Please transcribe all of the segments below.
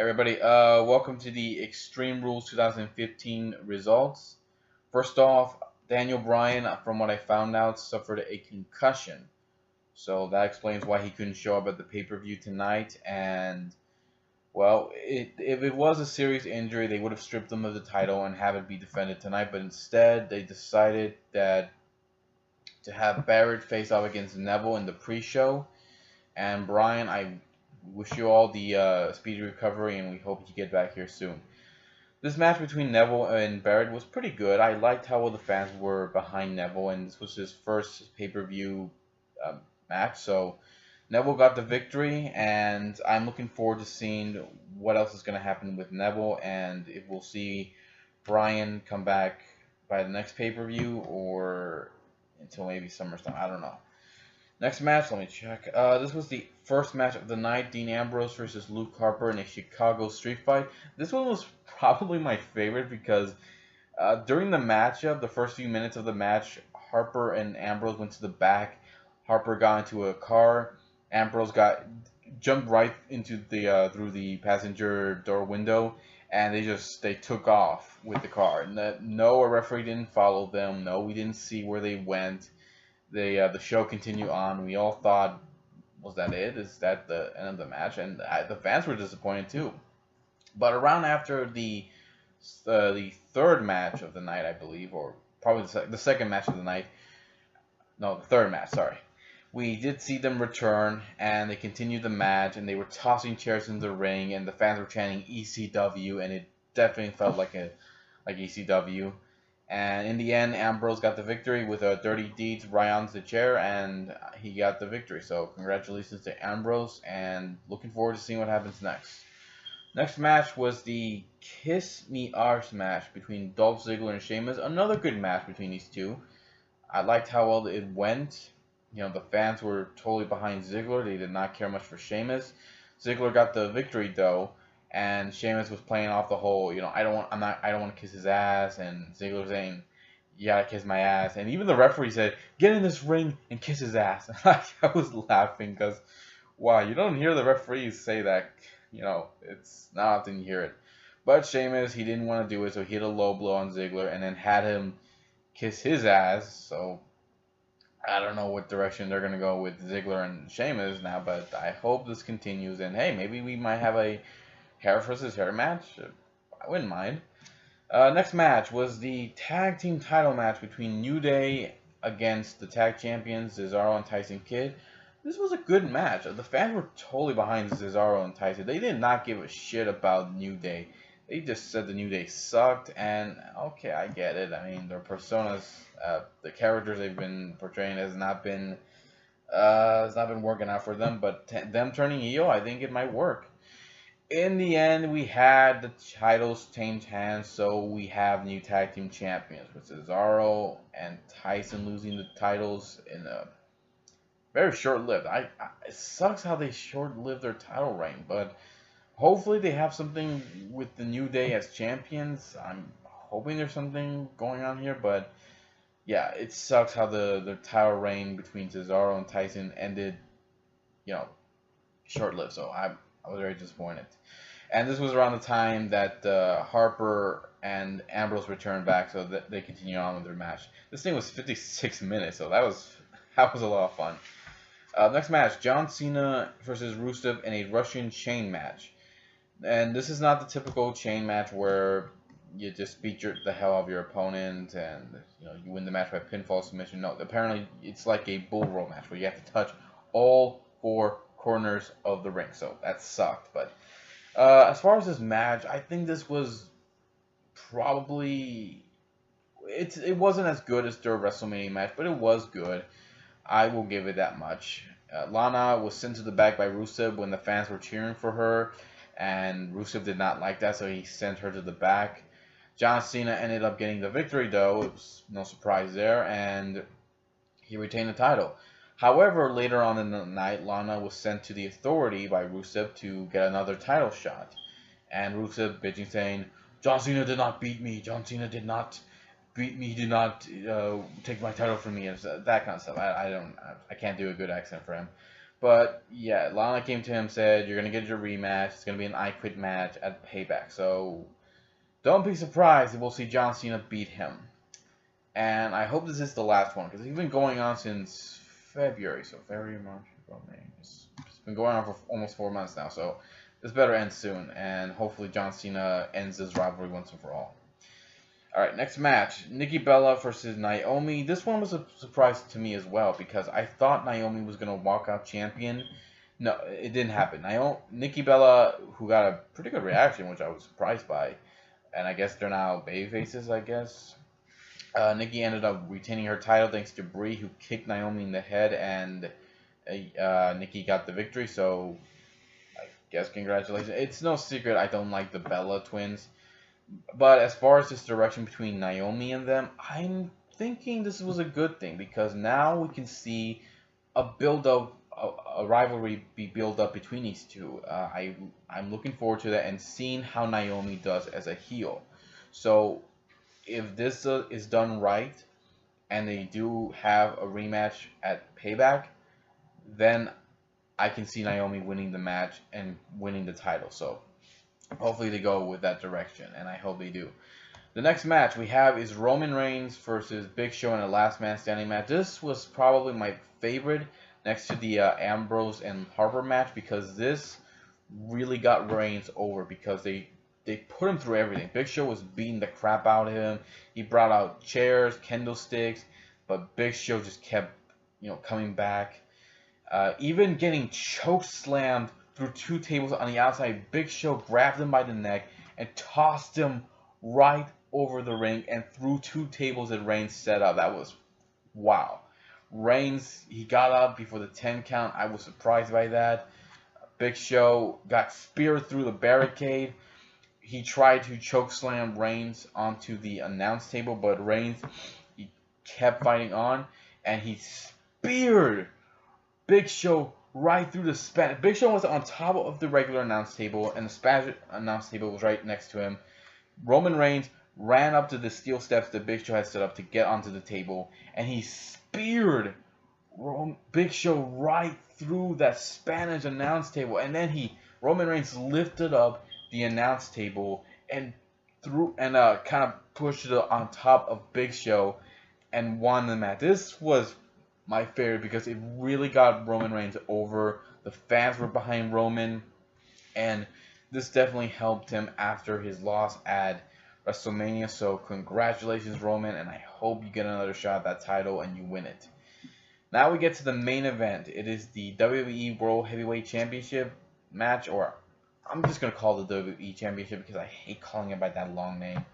Everybody, welcome to the Extreme Rules 2015 results. First off, Daniel Bryan, from what I found out, suffered a concussion. So that explains why he couldn't show up at the pay-per-view tonight. And, well, if it was a serious injury, they would have stripped him of the title and have it be defended tonight. But instead, they decided that to have Barrett face off against Neville in the pre-show. And Bryan, I wish you all the speedy recovery, and we hope you get back here soon. This match between Neville and Barrett was pretty good. I liked how well the fans were behind Neville, and this was his first pay-per-view match. So Neville got the victory, and I'm looking forward to seeing what else is going to happen with Neville, and if we'll see Bryan come back by the next pay-per-view or until maybe SummerSlam. I don't know. Next match, let me check. This was the first match of the night, Dean Ambrose versus Luke Harper in a Chicago street fight. This one was probably my favorite because during the matchup, the first few minutes of the match, Harper and Ambrose went to the back. Harper got into a car. Ambrose jumped right into the through the passenger door window, and they took off with the car. No, a referee didn't follow them. No, we didn't see where they went. The show continued on. We all thought, was that it? Is that the end of the match? And the fans were disappointed too. But around after the third match of the night, I believe, or probably the second match of the night. No, the third match. Sorry. We did see them return, and they continued the match, and they were tossing chairs in the ring, and the fans were chanting ECW, and it definitely felt like ECW. And in the end, Ambrose got the victory with a dirty deeds right onto the chair, and he got the victory. So congratulations to Ambrose, and looking forward to seeing what happens next. Next match was the Kiss Me Arse match between Dolph Ziggler and Sheamus. Another good match between these two. I liked how well it went. You know, the fans were totally behind Ziggler. They did not care much for Sheamus. Ziggler got the victory though. And Sheamus was playing off the whole, I don't want to kiss his ass, and Ziggler saying, you gotta kiss my ass, and even the referee said, get in this ring and kiss his ass. I was laughing because, wow, you don't hear the referees say that, it's not often you hear it. But Sheamus, he didn't want to do it, so he hit a low blow on Ziggler and then had him kiss his ass. So I don't know what direction they're gonna go with Ziggler and Sheamus now, but I hope this continues, and hey, maybe we might have a hair versus hair match. I wouldn't mind. Next match was the tag team title match between New Day against the tag champions Cesaro and Tyson Kidd. This was a good match. The fans were totally behind Cesaro and Tyson. They did not give a shit about New Day. They just said the New Day sucked, and okay, I get it. I mean, their personas, the characters they've been portraying has not been working out for them. But them turning heel, I think it might work. In the end, we had the titles change hands, so we have new tag team champions with Cesaro and Tyson losing the titles in a very short-lived. It sucks how they short-lived their title reign, but hopefully they have something with the New Day as champions. I'm hoping there's something going on here, but yeah, it sucks how the title reign between Cesaro and Tyson ended, short-lived. So I was very disappointed. And this was around the time that Harper and Ambrose returned back, so that they continue on with their match. This thing was 56 minutes, so that was a lot of fun. Next match, John Cena versus Rusev in a Russian chain match. And this is not the typical chain match where you just beat the hell out of your opponent and you win the match by pinfall submission. No, apparently it's like a bull rope match where you have to touch all four corners of the ring, so that sucked. But as far as this match, I think this was probably it wasn't as good as their WrestleMania match, but it was good. I will give it that much. Lana was sent to the back by Rusev when the fans were cheering for her, and Rusev did not like that, so he sent her to the back. John Cena ended up getting the victory, though. It was no surprise there, and he retained the title. However, later on in the night, Lana was sent to the Authority by Rusev to get another title shot. And Rusev bitching saying, John Cena did not beat me. John Cena did not beat me. He did not take my title from me. And that kind of stuff. I can't do a good accent for him. But yeah, Lana came to him and said, "You're gonna get your rematch. It's gonna be an I Quit match at Payback." So don't be surprised if we'll see John Cena beat him. And I hope this is the last one because it's been going on since February. So February, March, April, May. It's been going on for almost 4 months now. So this better end soon, and hopefully John Cena ends this rivalry once and for all. Alright, next match. Nikki Bella versus Naomi. This one was a surprise to me as well because I thought Naomi was going to walk out champion. No, it didn't happen. Nikki Bella, who got a pretty good reaction, which I was surprised by. And I guess they're now babyfaces, I guess. Nikki ended up retaining her title thanks to Brie, who kicked Naomi in the head, and Nikki got the victory. So, I guess congratulations. It's no secret I don't like the Bella twins. But as far as this direction between Naomi and them, I'm thinking this was a good thing because now we can see a build-up, a rivalry be built up between these two. I'm looking forward to that and seeing how Naomi does as a heel. So if this is done right and they do have a rematch at Payback, then I can see Naomi winning the match and winning the title. So hopefully they go with that direction, and I hope they do. The next match we have is Roman Reigns versus Big Show in a last man standing match. This was probably my favorite next to the Ambrose and Harper match because this really got Reigns over because they put him through everything. Big Show was beating the crap out of him. He brought out chairs, kendo sticks, but Big Show just kept, coming back. Even getting choke slammed through 2 tables on the outside. Big Show grabbed him by the neck and tossed him right over the ring and through 2 tables that Reigns set up. That was wow. Reigns, he got up before the 10 count. I was surprised by that. Big Show got speared through the barricade. He tried to choke slam Reigns onto the announce table, but Reigns, he kept fighting on, and he speared Big Show right through the span. Big Show was on top of the regular announce table, and the Spanish announce table was right next to him. Roman Reigns ran up to the steel steps that Big Show had set up to get onto the table, and he speared Big Show right through that Spanish announce table. And then Roman Reigns lifted up the announce table and kind of pushed it on top of Big Show and won the match. This was my favorite because it really got Roman Reigns over. The fans were behind Roman, and this definitely helped him after his loss at WrestleMania. So congratulations, Roman, and I hope you get another shot at that title and you win it. Now we get to the main event. It is the WWE World Heavyweight Championship match, or I'm just going to call it the WWE Championship because I hate calling it by that long name.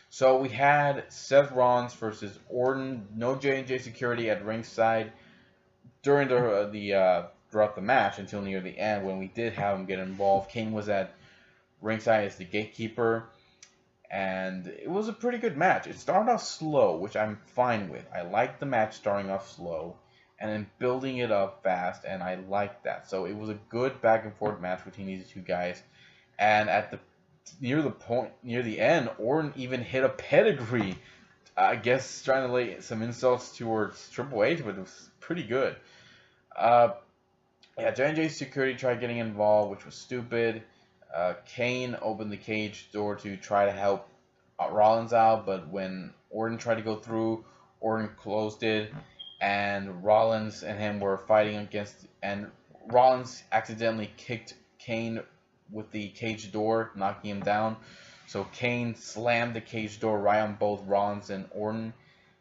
So we had Seth Rollins versus Orton. No J&J security at ringside during throughout the match until near the end when we did have him get involved. Kane was at ringside as the gatekeeper, and it was a pretty good match. It started off slow, which I'm fine with. I like the match starting off slow and then building it up fast, and I like that. So it was a good back and forth match between these two guys, and near the end, Orton even hit a pedigree. I guess trying to lay some insults towards Triple H, but it was pretty good. J&J security tried getting involved, which was stupid. Kane opened the cage door to try to help Rollins out, but when Orton tried to go through, Orton closed it, and Rollins and him were fighting and Rollins accidentally kicked Kane with the cage door, knocking him down. So Kane slammed the cage door right on both Rollins and Orton.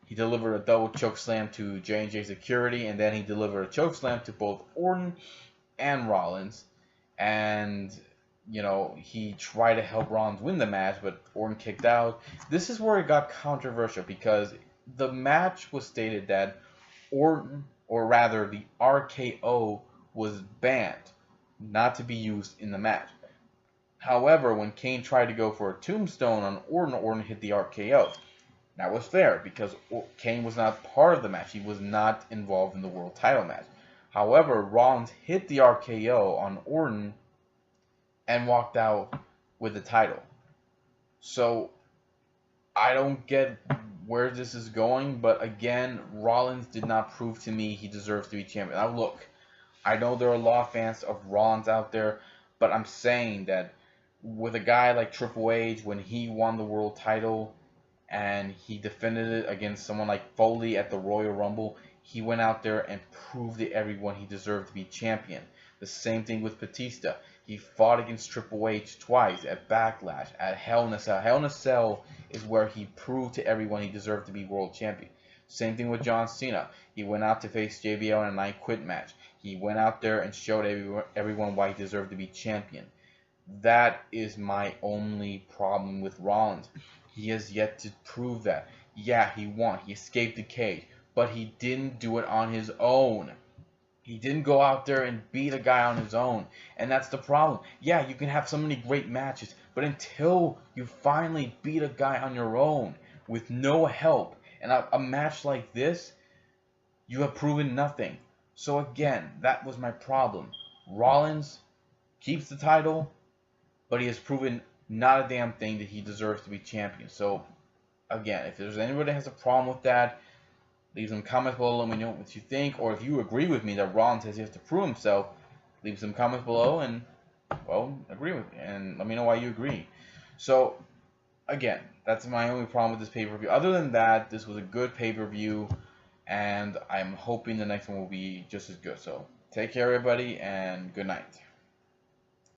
He delivered a double choke slam to J&J security, and then he delivered a choke slam to both Orton and Rollins. And he tried to help Rollins win the match, but Orton kicked out. This is where it got controversial because the match was stated that Orton, or rather the RKO, was banned, not to be used in the match. However, when Kane tried to go for a tombstone on Orton, Orton hit the RKO. That was fair because Kane was not part of the match. He was not involved in the world title match. However, Rollins hit the RKO on Orton and walked out with the title. So I don't get where this is going, but again, Rollins did not prove to me he deserves to be champion. Now look, I know there are a lot of fans of Rollins out there, but I'm saying that with a guy like Triple H, when he won the world title and he defended it against someone like Foley at the Royal Rumble, he went out there and proved to everyone he deserved to be champion. The same thing with Batista. He fought against Triple H twice at Backlash, at Hell in a Cell. Hell in a Cell is where he proved to everyone he deserved to be world champion. Same thing with John Cena. He went out to face JBL in a night quit match. He went out there and showed everyone why he deserved to be champion. That is my only problem with Rollins. He has yet to prove that. Yeah, he won. He escaped the cage. But he didn't do it on his own. He didn't go out there and beat a guy on his own. And that's the problem. Yeah, you can have so many great matches. But until you finally beat a guy on your own with no help, and a match like this, you have proven nothing. So again, that was my problem. Rollins keeps the title, but he has proven not a damn thing that he deserves to be champion. So again, if there's anybody that has a problem with that, leave some comments below, let me know what you think. Or if you agree with me that Rollins has yet to prove himself, leave some comments below and, well, agree with me. And let me know why you agree. So again, that's my only problem with this pay-per-view. Other than that, this was a good pay-per-view, and I'm hoping the next one will be just as good. So take care, everybody, and good night.